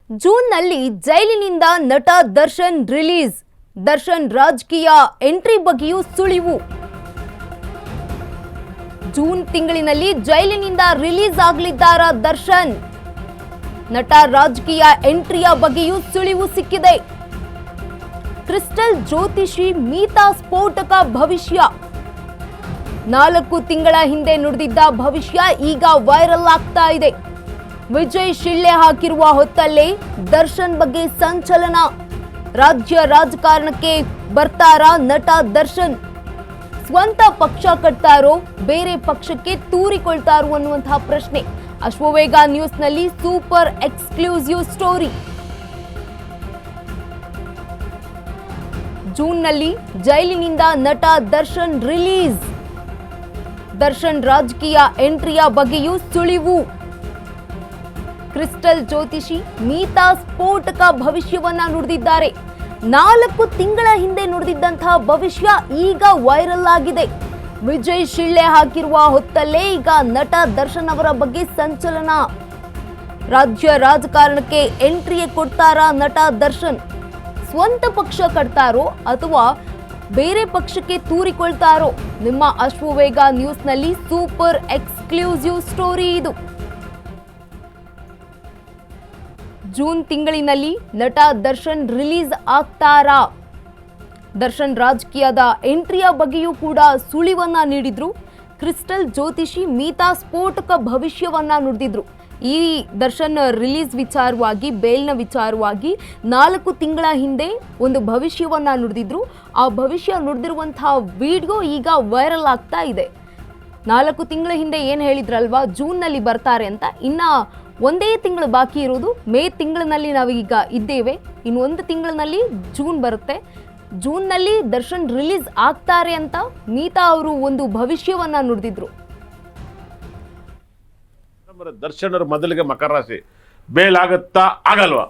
ಜೂನ್ನಲ್ಲಿ ಜೈಲಿನಿಂದ ನಟ ದರ್ಶನ್ ರಿಲೀಸ್. ದರ್ಶನ್ ರಾಜಕೀಯ ಎಂಟ್ರಿ ಬಗ್ಗೆಯೂ ಸುಳಿವು. ಜೂನ್ ತಿಂಗಳಿನಲ್ಲಿ ಜೈಲಿನಿಂದ ರಿಲೀಸ್ ಆಗಲಿದ್ದಾರ ದರ್ಶನ್. ನಟ ರಾಜಕೀಯ ಎಂಟ್ರಿಯ ಬಗ್ಗೆಯೂ ಸುಳಿವು ಸಿಕ್ಕಿದೆ. ಕ್ರಿಸ್ಟಲ್ ಜ್ಯೋತಿಷಿ ಮೀತಾ ಸ್ಫೋಟಕ ಭವಿಷ್ಯ. 4 ತಿಂಗಳ ಹಿಂದೆ ನುಡಿದಿದ್ದ ಭವಿಷ್ಯ ಈಗ ವೈರಲ್ ಆಗ್ತಾ ಇದೆ. ವಿಜಯ್ ಶಿಳ್ಳೆ ಹಾಕಿರುವ ಹೊತ್ತಲ್ಲೇ ದರ್ಶನ್ ಬಗ್ಗೆ ಸಂಚಲನ. ರಾಜ್ಯ ರಾಜಕಾರಣಕ್ಕೆ ಬರ್ತಾರ ನಟ ದರ್ಶನ್? ಸ್ವಂತ ಪಕ್ಷ ಕಟ್ತಾರೋ ಬೇರೆ ಪಕ್ಷಕ್ಕೆ ತೂರಿಕೊಳ್ತಾರೋ ಅನ್ನುವಂತಹ ಪ್ರಶ್ನೆ. ಅಶ್ವವೇಗ ನ್ಯೂಸ್ನಲ್ಲಿ ಸೂಪರ್ ಎಕ್ಸ್ಕ್ಲೂಸಿವ್ ಸ್ಟೋರಿ. ಜೂನ್ನಲ್ಲಿ ಜೈಲಿನಿಂದ ನಟ ದರ್ಶನ್ ರಿಲೀಸ್. ದರ್ಶನ್ ರಾಜಕೀಯ ಎಂಟ್ರಿಯ ಬಗ್ಗೆಯೂ ಸುಳಿವು. ಕ್ರಿಸ್ಟಲ್ ಜ್ಯೋತಿಷಿ ಮೀತಾ ಸ್ಫೋಟಕ ಭವಿಷ್ಯವನ್ನ ನುಡಿದಿದ್ದಾರೆ. 4 ತಿಂಗಳ ಹಿಂದೆ ನುಡಿದಿದ್ದಂತಹ ಭವಿಷ್ಯ ಈಗ ವೈರಲ್ ಆಗಿದೆ. ವಿಜಯ್ ಶಿಳ್ಳೆ ಹಾಕಿರುವ ಹೊತ್ತಲ್ಲೇ ಈಗ ನಟ ದರ್ಶನ್ ಅವರ ಬಗ್ಗೆ ಸಂಚಲನ. ರಾಜ್ಯ ರಾಜಕಾರಣಕ್ಕೆ ಎಂಟ್ರಿ ಕೊಡ್ತಾರಾ ನಟ ದರ್ಶನ್? ಸ್ವಂತ ಪಕ್ಷ ಕಟ್ತಾರೋ ಅಥವಾ ಬೇರೆ ಪಕ್ಷಕ್ಕೆ ತೂರಿಕೊಳ್ತಾರೋ? ನಿಮ್ಮ ಅಶ್ವವೇಗ ನ್ಯೂಸ್ನಲ್ಲಿ ಸೂಪರ್ ಎಕ್ಸ್ಕ್ಲೂಸಿವ್ ಸ್ಟೋರಿ ಇದು. ಜೂನ್ ತಿಂಗಳಿನಲ್ಲಿ ನಟ ದರ್ಶನ್ ರಿಲೀಸ್ ಆಗ್ತಾರಾ? ದರ್ಶನ್ ರಾಜಕೀಯದ ಎಂಟ್ರಿಯ ಬಗ್ಗೆಯೂ ಕೂಡ ಸುಳಿವನ್ನ ನೀಡಿದ್ರು. ಕ್ರಿಸ್ಟಲ್ ಜ್ಯೋತಿಷಿ ಮೀತಾ ಸ್ಫೋಟಕ ಭವಿಷ್ಯವನ್ನ ನುಡಿದಿದ್ರು. ಈ ದರ್ಶನ್ ರಿಲೀಸ್ ವಿಚಾರವಾಗಿ, ಬೇಲ್ನ ವಿಚಾರವಾಗಿ 4 ತಿಂಗಳ ಹಿಂದೆ ಒಂದು ಭವಿಷ್ಯವನ್ನ ನುಡಿದಿದ್ರು. ಆ ಭವಿಷ್ಯ ನುಡಿದಿರುವಂತಹ ವಿಡಿಯೋ ಈಗ ವೈರಲ್ ಆಗ್ತಾ ಇದೆ. 4 ತಿಂಗಳ ಹಿಂದೆ ಏನು ಹೇಳಿದ್ರಲ್ವಾ, ಜೂನ್ನಲ್ಲಿ ಬರ್ತಾರೆ ಅಂತ. ಇನ್ನ 1 ತಿಂಗಳು ಬಾಕಿ ಇರೋದು. ಮೇ ತಿಂಗಳಿನಲ್ಲಿ ನಾವೀಗ ಇದ್ದೇವೆ. ಇನ್ನು 1 ತಿಂಗಳಿನಲ್ಲಿ ಜೂನ್ ಬರುತ್ತೆ. ಜೂನ್ನಲ್ಲಿ ದರ್ಶನ್ ರಿಲೀಸ್ ಆಗ್ತಾರೆ ಅಂತ ಮೀತಾ ಅವರು ಒಂದು ಭವಿಷ್ಯವನ್ನ ನುಡಿದಿದ್ರು. ದರ್ಶನ್ ಅವರು ಮೊದಲಿಗೆ ಮಕರ ರಾಶಿ, ಬೇಲ್ ಆಗುತ್ತಾ ಆಗಲ್ವಾ?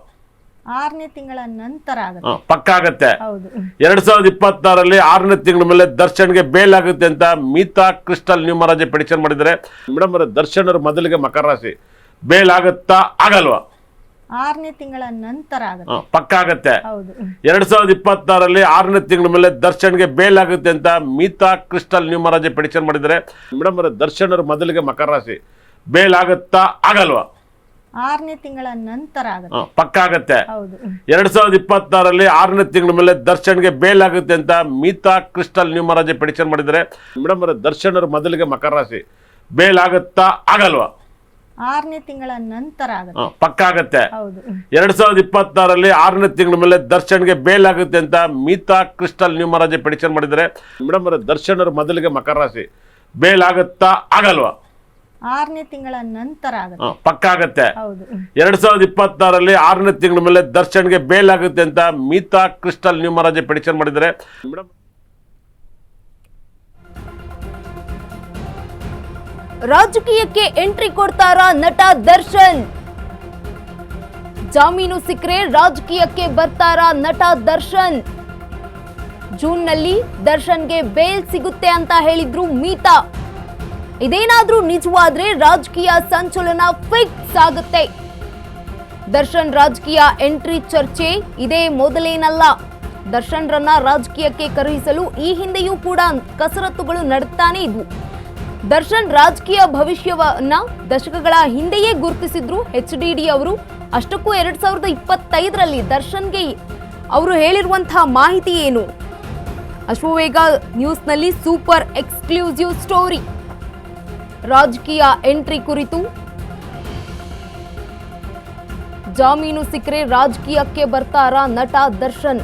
6ನೇ ತಿಂಗಳ ನಂತರ ಪಕ್ಕ ಆಗತ್ತೆ. 2026 6ನೇ ತಿಂಗಳ ಮೇಲೆ ದರ್ಶನ್ಗೆ ಬೇಲ್ ಆಗುತ್ತೆ ಅಂತ ಮೀತಾ ಕ್ರಿಸ್ಟಲ್ ನ್ಯೂಮರಾಜ್ ಪ್ರೆಡಿಕ್ಷನ್ ಮಾಡಿದ್ದಾರೆ. ಮೇಡಮ್ ದರ್ಶನ್ ಅವರು ಮೊದಲಿಗೆ ಮಕರ ರಾಶಿ, ಬೇಲ್ ಆಗುತ್ತಾ ಆಗಲ್ವಾ? 6ನೇ ತಿಂಗಳ ನಂತರ ಪಕ್ಕ ಆಗತ್ತೆ. 2026 6ನೇ ತಿಂಗಳ ಮೇಲೆ ದರ್ಶನ್ಗೆ ಬೇಲ್ ಆಗುತ್ತೆ ಅಂತ ಮೀತಾ ಕ್ರಿಸ್ಟಲ್ ನ್ಯೂಮರಾಜ್ ಪ್ರೆಡಿಕ್ಷನ್ ಮಾಡಿದ್ದಾರೆ. ಮೇಡಮ್ ದರ್ಶನ್ ಅವರು ಮೊದಲಿಗೆ ಮಕರ ರಾಶಿ, ಬೇಲ್ ಆಗುತ್ತಾ ಆಗಲ್ವಾ? 6ನೇ ತಿಂಗಳ ನಂತರ ಪಕ್ಕ ಆಗತ್ತೆ. 2026 6ನೇ ತಿಂಗಳ ಮೇಲೆ ದರ್ಶನ್ಗೆ ಬೇಲ್ ಆಗುತ್ತೆ ಅಂತ ಮೀತಾ ಕ್ರಿಸ್ಟಲ್ ನ್ಯೂಮರಾಜ್ ಪ್ರೆಡಿಕ್ಷನ್ ಮಾಡಿದ್ದಾರೆ. ಮೇಡಮ್ ದರ್ಶನ್ ಅವರು ಮೊದಲಿಗೆ ಮಕರ ರಾಶಿ, ಬೇಲ್ ಆಗುತ್ತಾ ಆಗಲ್ವಾ? 6ನೇ ತಿಂಗಳ ನಂತರ ಪಕ್ಕ ಆಗತ್ತೆ. 2026 6ನೇ ತಿಂಗಳ ಮೇಲೆ ದರ್ಶನ್ಗೆ ಬೇಲ್ ಆಗುತ್ತೆ ಅಂತ ಮೀತಾ ಕ್ರಿಸ್ಟಲ್ ನ್ಯೂಮರಾಜ್ ಪ್ರೆಡಿಕ್ಷನ್ ಮಾಡಿದ್ದಾರೆ. ಮೇಡಮ್ ದರ್ಶನ್ ಅವರು ಮೊದಲಿಗೆ ಮಕರ ರಾಶಿ, ಬೇಲ್ ಆಗುತ್ತಾ ಆಗಲ್ವಾ? 6ನೇ ತಿಂಗಳ ನಂತರ ಪಕ್ಕ ಆಗತ್ತೆ. 2026 6ನೇ ತಿಂಗಳ ಮೇಲೆ ದರ್ಶನ್ಗೆ ಬೇಲ್ ಆಗುತ್ತೆ ಅಂತ ಮೀತಾ ಕ್ರಿಸ್ಟಲ್ ನ್ಯೂಮರಾಜ್ ಪ್ರೆಡಿಕ್ಷನ್ ಮಾಡಿದ್ದಾರೆ. ಮೇಡಮ್ ರಾಜಕೀಯಕ್ಕೆ ಎಂಟ್ರಿ ಕೊಡ್ತಾರಾ ನಟ ದರ್ಶನ್? ಜಾಮೀನು ಸಿಕ್ಕರೆ ರಾಜಕೀಯಕ್ಕೆ ಬರ್ತಾರಾ ನಟ ದರ್ಶನ್? ಜೂನ್ನಲ್ಲಿ ದರ್ಶನ್ಗೆ ಬೇಲ್ ಸಿಗುತ್ತೆ ಅಂತ ಹೇಳಿದ್ರು ಮೀತಾ. ಇದೇನಾದ್ರೂ ನಿಜವಾದ್ರೆ ರಾಜಕೀಯ ಸಂಚಲನ ಫಿಕ್ಸ್ ಆಗುತ್ತೆ. ದರ್ಶನ್ ರಾಜಕೀಯ ಎಂಟ್ರಿ ಚರ್ಚೆ ಇದೇ ಮೊದಲೇನಲ್ಲ. ದರ್ಶನ್ರನ್ನ ರಾಜಕೀಯಕ್ಕೆ ಕರೆಯಿಸಲು ಈ ಹಿಂದೆಯೂ ಕೂಡ ಕಸರತ್ತುಗಳು ನಡೆಸ್ತಾನೆ ಇದ್ವು. ದರ್ಶನ್ ರಾಜಕೀಯ ಭವಿಷ್ಯವನ್ನ ದಶಕಗಳ ಹಿಂದೆಯೇ ಗುರುತಿಸಿದ್ರು HDD ಅವರು. ಅಷ್ಟಕ್ಕೂ 2025ರಲ್ಲಿ ದರ್ಶನ್ಗೆ ಅವರು ಹೇಳಿರುವಂತಹ ಮಾಹಿತಿ ಏನು? ಅಶ್ವವೇಗ ನ್ಯೂಸ್ನಲ್ಲಿ ಸೂಪರ್ ಎಕ್ಸ್ಕ್ಲೂಸಿವ್ ಸ್ಟೋರಿ. ರಾಜಕೀಯ ಎಂಟ್ರಿ ಕುರಿತು, ಜಾಮೀನು ಸಿಕ್ಕರೆ ರಾಜಕೀಯಕ್ಕೆ ಬರ್ತಾರಾ ನಟ ದರ್ಶನ್?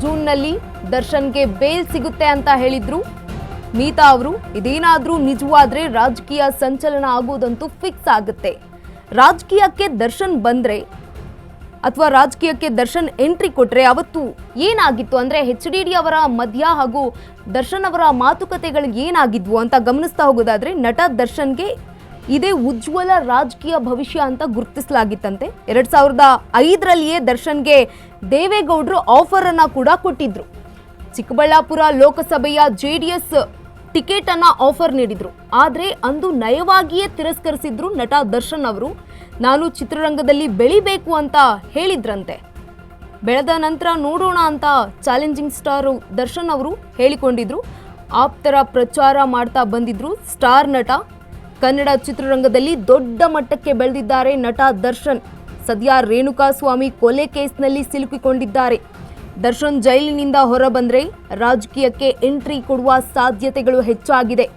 ಜೂನ್ನಲ್ಲಿ ದರ್ಶನ್ಗೆ ಬೇಲ್ ಸಿಗುತ್ತೆ ಅಂತ ಹೇಳಿದ್ರು ಮೀತಾ ಅವರು. ಇದೇನಾದ್ರೂ ನಿಜವಾದ್ರೆ ರಾಜಕೀಯ ಸಂಚಲನ ಆಗೋದಂತೂ ಫಿಕ್ಸ್ ಆಗುತ್ತೆ. ರಾಜಕೀಯಕ್ಕೆ ದರ್ಶನ್ ಬಂದ್ರೆ ಅಥವಾ ರಾಜಕೀಯಕ್ಕೆ ದರ್ಶನ್ ಎಂಟ್ರಿ ಕೊಟ್ರೆ ಅವತ್ತು ಏನಾಗಿತ್ತು ಅಂದ್ರೆ HDD ಅವರ ಮಧ್ಯ ಹಾಗೂ ದರ್ಶನ್ ಅವರ ಮಾತುಕತೆಗಳು ಏನಾಗಿದ್ವು ಅಂತ ಗಮನಿಸ್ತಾ ಹೋಗೋದಾದ್ರೆ, ನಟ ದರ್ಶನ್ಗೆ ಇದೇ ಉಜ್ವಲ ರಾಜಕೀಯ ಭವಿಷ್ಯ ಅಂತ ಗುರುತಿಸಲಾಗಿತ್ತಂತೆ. 2005ರಲ್ಲಿಯೇ ದರ್ಶನ್ಗೆ ದೇವೇಗೌಡರು ಆಫರ್ ಅನ್ನ ಕೂಡ ಕೊಟ್ಟಿದ್ರು. ಚಿಕ್ಕಬಳ್ಳಾಪುರ ಲೋಕಸಭೆಯ JDS ಟಿಕೆಟ್ ಅನ್ನ ಆಫರ್ ನೀಡಿದ್ರು. ಆದ್ರೆ ಅಂದು ನಯವಾಗಿಯೇ ತಿರಸ್ಕರಿಸಿದ್ರು ನಟ ದರ್ಶನ್ ಅವರು. ನಾನು ಚಿತ್ರರಂಗದಲ್ಲಿ ಬೆಳಿಬೇಕು ಅಂತ ಹೇಳಿದ್ರಂತೆ. ಬೆಳೆದ ನಂತರ ನೋಡೋಣ ಅಂತ ಚಾಲೆಂಜಿಂಗ್ ಸ್ಟಾರ್ ದರ್ಶನ್ ಅವರು ಹೇಳಿಕೊಂಡಿದ್ರು. ಆಪ್ತರ ಪ್ರಚಾರ ಮಾಡ್ತಾ ಬಂದಿದ್ರು ಸ್ಟಾರ್ ನಟ. ಕನ್ನಡ ಚಿತ್ರರಂಗದಲ್ಲಿ ದೊಡ್ಡ ಮಟ್ಟಕ್ಕೆ ಬೆಳೆದಿದ್ದಾರೆ ನಟ ದರ್ಶನ್. ಸದ್ಯ ರೇಣುಕಾಸ್ವಾಮಿ ಕೊಲೆ ಕೇಸ್ನಲ್ಲಿ ಸಿಲುಕಿಕೊಂಡಿದ್ದಾರೆ. ದರ್ಶನ್ ಜೈಲಿನಿಂದ ಹೊರಬಂದ್ರೆ ರಾಜಕೀಯಕ್ಕೆ ಎಂಟ್ರಿ ಕೊಡುವ ಸಾಧ್ಯತೆಗಳು ಹೆಚ್ಚಾಗಿದೆ.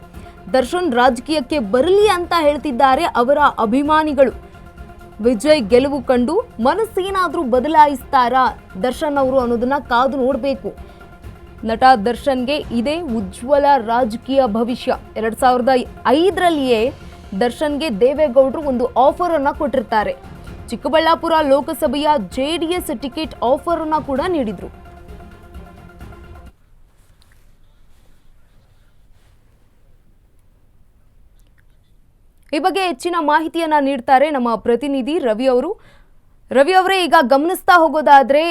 ದರ್ಶನ್ ರಾಜಕೀಯಕ್ಕೆ ಬರಲಿ ಅಂತ ಹೇಳ್ತಿದ್ದಾರೆ ಅವರ ಅಭಿಮಾನಿಗಳು. ವಿಜಯ್ ಗೆಲುವು ಕಂಡು ಮನಸ್ಸೇನಾದ್ರೂ ಬದಲಾಯಿಸ್ತಾರಾ ದರ್ಶನ್ ಅವರು ಅನ್ನೋದನ್ನ ಕಾದು ನೋಡಬೇಕು. ನಟ ದರ್ಶನ್ಗೆ ಇದೇ ಉಜ್ವಲ ರಾಜಕೀಯ ಭವಿಷ್ಯ. 2005ರಲ್ಲಿಯೇ ದರ್ಶನ್ಗೆ ದೇವೇಗೌಡರು ಒಂದು ಆಫರ್ ಅನ್ನ ಕೊಟ್ಟಿರ್ತಾರೆ. ಚಿಕ್ಕಬಳ್ಳಾಪುರ ಲೋಕಸಭೆಯ JDS ಟಿಕೆಟ್ ಆಫರ್ ಅನ್ನ ಕೂಡ ನೀಡಿದ್ರು. ಈ ಬಗ್ಗೆ ಹೆಚ್ಚಿನ ಮಾಹಿತಿಯನ್ನ ನೀಡ್ತಾರೆ ನಮ್ಮ ಪ್ರತಿನಿಧಿ ರವಿ ಅವರು. ರವಿ ಅವರೇ, ಈಗ ಗಮನಿಸ್ತಾ ಹೋಗೋದಾದ್ರೆ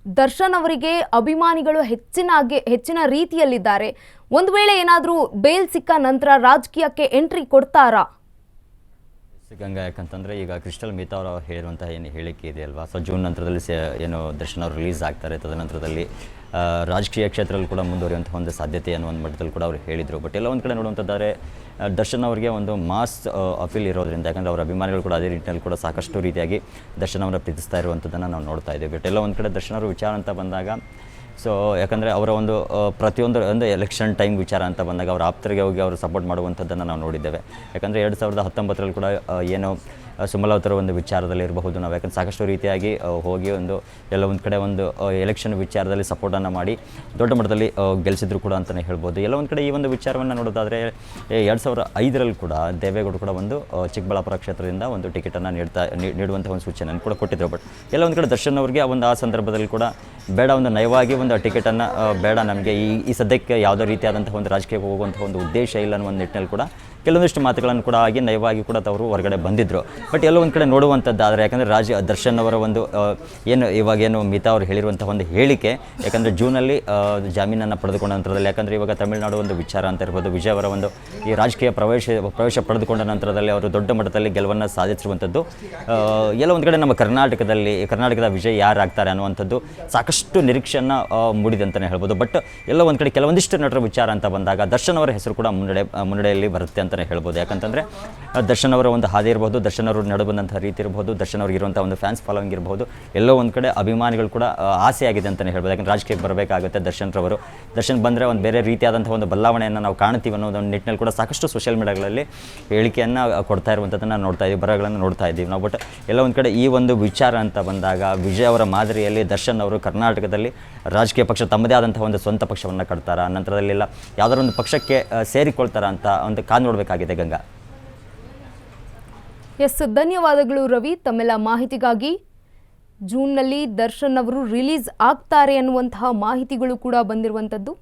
ದರ್ಶನ್ ಅವರಿಗೆ ಅಭಿಮಾನಿಗಳು ಹೆಚ್ಚಿನ ರೀತಿಯಲ್ಲಿದ್ದಾರೆ. ಒಂದು ವೇಳೆ ಏನಾದರೂ ಬೇಲ್ ಸಿಕ್ಕ ನಂತರ ರಾಜಕೀಯಕ್ಕೆ ಎಂಟ್ರಿ ಕೊಡ್ತಾರಾ? ಗಂಗಾ, ಯಾಕಂತಂದರೆ ಈಗ ಕ್ರಿಸ್ಟಲ್ ಮಿತಾ ಅವರು ಹೇಳಿರುವಂತಹ ಏನು ಹೇಳಿಕೆ ಇದೆ ಅಲ್ವಾ, ಸೊ ಜೂನ್ ನಂತರದಲ್ಲಿ ಏನು ದರ್ಶನ್ ಅವರು ರಿಲೀಸ್ ಆಗ್ತಾರೆ. ತದನಂತರದಲ್ಲಿ ರಾಜಕೀಯ ಕ್ಷೇತ್ರದಲ್ಲಿ ಕೂಡ ಮುಂದುವರಿಯುವಂಥ ಒಂದು ಸಾಧ್ಯತೆ ಅನ್ನೋ ಒಂದು ಮಟ್ಟದಲ್ಲಿ ಕೂಡ ಅವರು ಹೇಳಿದರು. ಬಟ್ ಎಲ್ಲ ಒಂದು ಕಡೆ ನೋಡುವಂಥದ್ದಾದರೆ ದರ್ಶನ್ ಅವರಿಗೆ ಒಂದು ಮಾಸ್ ಅಪೀಲ್ ಇರೋದ್ರಿಂದ, ಯಾಕಂದರೆ ಅವರ ಅಭಿಮಾನಿಗಳು ಕೂಡ ಅದೇ ನಿಟ್ಟಿನಲ್ಲಿ ಕೂಡ ಸಾಕಷ್ಟು ರೀತಿಯಾಗಿ ದರ್ಶನ್ ಅವರ ಪ್ರೀತಿಸ್ತಾ ಇರುವಂಥದ್ದನ್ನು ನಾವು ನೋಡ್ತಾ ಇದ್ದೀವಿ. ಬಟ್ ಎಲ್ಲ ಒಂದು ಕಡೆ ದರ್ಶನ್ ಅವರು ವಿಚಾರ ಅಂತ ಬಂದಾಗ, ಸೊ ಯಾಕಂದರೆ ಅವರ ಒಂದು ಪ್ರತಿಯೊಂದು ಒಂದು ಎಲೆಕ್ಷನ್ ಟೈಮ್ ವಿಚಾರ ಅಂತ ಬಂದಾಗ ಅವರ ಆಪ್ತರಿಗೆ ಹೋಗಿ ಅವರು ಸಪೋರ್ಟ್ ಮಾಡುವಂಥದ್ದನ್ನು ನಾವು ನೋಡಿದ್ದೇವೆ. ಯಾಕಂದರೆ 2019ರಲ್ಲಿ ಕೂಡ ಏನು ಸುಮಲತಾರ ಒಂದು ವಿಚಾರದಲ್ಲಿ ಇರಬಹುದು, ನಾವು ಯಾಕಂದರೆ ಸಾಕಷ್ಟು ರೀತಿಯಾಗಿ ಹೋಗಿ ಎಲ್ಲ ಒಂದು ಕಡೆ ಒಂದು ಎಲೆಕ್ಷನ್ ವಿಚಾರದಲ್ಲಿ ಸಪೋರ್ಟನ್ನು ಮಾಡಿ ದೊಡ್ಡ ಮಟ್ಟದಲ್ಲಿ ಗೆಲ್ಲಿಸಿದ್ರು ಕೂಡ ಅಂತಲೇ ಹೇಳ್ಬೋದು. ಎಲ್ಲ ಒಂದು ಕಡೆ ಈ ಒಂದು ವಿಚಾರವನ್ನು ನೋಡೋದಾದರೆ 2005ರಲ್ಲಿ ಕೂಡ ದೇವೇಗೌಡರು ಕೂಡ ಒಂದು ಚಿಕ್ಕಬಳ್ಳಾಪುರ ಕ್ಷೇತ್ರದಿಂದ ಒಂದು ಟಿಕೆಟನ್ನು ನೀಡುವಂಥ ಒಂದು ಸೂಚನೆಯನ್ನು ಕೂಡ ಕೊಟ್ಟಿದ್ದರು. ಬಟ್ ಎಲ್ಲ ಒಂದು ಕಡೆ ದರ್ಶನ್ ಅವರಿಗೆ ಆ ಸಂದರ್ಭದಲ್ಲಿ ಕೂಡ ಬೇಡ, ಒಂದು ನಯವಾಗಿ ಒಂದು ಟಿಕೆಟನ್ನು ಬೇಡ, ನಮಗೆ ಈ ಸದ್ಯಕ್ಕೆ ಯಾವುದೇ ರೀತಿಯಾದಂಥ ಒಂದು ರಾಜಕೀಯಕ್ಕೆ ಹೋಗುವಂಥ ಒಂದು ಉದ್ದೇಶ ಇಲ್ಲ ಅನ್ನೋ ಒಂದು ನಿಟ್ಟಿನಲ್ಲಿ ಕೂಡ ಕೆಲವೊಂದಿಷ್ಟು ಮಾತುಗಳನ್ನು ಕೂಡ ಆಗಿ ನಯವಾಗಿ ಕೂಡ ಅವರು ಹೊರಗಡೆ ಬಂದಿದ್ದರು. ಬಟ್ ಎಲ್ಲ ಒಂದು ಕಡೆ ನೋಡುವಂಥದ್ದು ಆದರೆ, ಯಾಕಂದರೆ ದರ್ಶನ್ ಅವರ ಒಂದು ಇವಾಗೇನು ಮಿತಾ ಅವರು ಹೇಳಿರುವಂಥ ಒಂದು ಹೇಳಿಕೆ, ಯಾಕಂದರೆ ಜೂನಲ್ಲಿ ಜಾಮೀನನ್ನು ಪಡೆದುಕೊಂಡ ನಂತರದಲ್ಲಿ, ಯಾಕಂದರೆ ಇವಾಗ ತಮಿಳುನಾಡು ಒಂದು ವಿಚಾರ ಅಂತ ಇರ್ಬೋದು, ವಿಜಯ್ ಅವರ ಒಂದು ಈ ರಾಜಕೀಯ ಪ್ರವೇಶ ಪಡೆದುಕೊಂಡ ನಂತರದಲ್ಲಿ ಅವರು ದೊಡ್ಡ ಮಟ್ಟದಲ್ಲಿ ಗೆಲುವನ್ನು ಸಾಧಿಸಿರುವಂಥದ್ದು. ಎಲ್ಲ ಒಂದು ಕಡೆ ನಮ್ಮ ಕರ್ನಾಟಕದ ವಿಜಯ್ ಯಾರಾಗ್ತಾರೆ ಅನ್ನುವಂಥದ್ದು ಸಾಕಷ್ಟು ನಿರೀಕ್ಷೆಯನ್ನು ಮೂಡಿದೆ ಅಂತಲೇ ಹೇಳ್ಬೋದು. ಬಟ್ ಎಲ್ಲ ಒಂದು ಕಡೆ ಕೆಲವೊಂದಿಷ್ಟು ನಟರ ವಿಚಾರ ಅಂತ ಬಂದಾಗ ದರ್ಶನ್ ಅವರ ಹೆಸರು ಕೂಡ ಮುನ್ನಡೆಯಲ್ಲಿ ಬರುತ್ತೆ ಅಂತಲೇ ಹೇಳ್ಬೋದು. ಯಾಕಂತಂದರೆ ದರ್ಶನ್ ಅವರ ಒಂದು ಹಾದಿ ಇರ್ಬೋದು, ದರ್ಶನ್ ಅವರು ನಡೆಬಂದಂಥ ರೀತಿ ಇರ್ಬೋದು, ದರ್ಶನ್ ಅವ್ರಿಗೆ ಇರುವಂಥ ಒಂದು ಫ್ಯಾನ್ಸ್ ಫಾಲೋವಿಂಗ್ ಇರ್ಬೋದು, ಎಲ್ಲೋ ಒಂದು ಕಡೆ ಅಭಿಮಾನಿಗಳು ಕೂಡ ಆಸೆ ಆಗಿದೆ ಅಂತಲೇ ಹೇಳ್ಬೋದು. ಯಾಕಂದರೆ ರಾಜಕೀಯಕ್ಕೆ ಬರಬೇಕಾಗುತ್ತೆ ದರ್ಶನ್ ಬಂದರೆ ಒಂದು ಬೇರೆ ರೀತಿಯಾದಂಥ ಒಂದು ಬದಲಾವಣೆಯನ್ನು ನಾವು ಕಾಣ್ತೀವಿ ಅನ್ನೋದು ಒಂದು ನಿಟ್ಟಿನಲ್ಲಿ ಕೂಡ ಸಾಕಷ್ಟು ಸೋಷಿಯಲ್ ಮೀಡಿಯಾಗಳಲ್ಲಿ ಹೇಳಿಕೆಯನ್ನು ಕೊಡ್ತಾ ಇರುವಂಥದ್ದನ್ನು ನೋಡ್ತಾ ಇದ್ದೀವಿ, ಬರಹಗಳನ್ನು ನೋಡ್ತಾ ಇದ್ದೀವಿ ನಾವು. ಬಟ್ ಎಲ್ಲ ಒಂದು ಕಡೆ ಈ ಒಂದು ವಿಚಾರ ಅಂತ ಬಂದಾಗ ವಿಜಯ್ ಅವರ ಮಾದರಿಯಲ್ಲಿ ದರ್ಶನ್ ಅವರು ಕರ್ನಾಟಕದಲ್ಲಿ ರಾಜಕೀಯ ಪಕ್ಷ ತಮ್ಮದೇ ಆದಂಥ ಒಂದು ಸ್ವಂತ ಪಕ್ಷವನ್ನು ಕಟ್ತಾರ, ನಂತರದಲ್ಲೆಲ್ಲ ಯಾವುದಾದ್ರು ಒಂದು ಪಕ್ಷಕ್ಕೆ ಸೇರಿಕೊಳ್ತಾರ ಅಂತ ಒಂದು ಕಾದು ನೋಡಬೇಕಾಗಿದೆ. ಗಂಗಾ, ಎಸ್, ಧನ್ಯವಾದಗಳು ರವಿ ತಮ್ಮೆಲ್ಲ ಮಾಹಿತಿಗಾಗಿ. ಜೂನ್ನಲ್ಲಿ ದರ್ಶನ್ ಅವರು ರಿಲೀಸ್ ಆಗ್ತಾರೆ ಅನ್ನುವಂತಹ ಮಾಹಿತಿಗಳು ಕೂಡ ಬಂದಿರುವಂಥದ್ದು.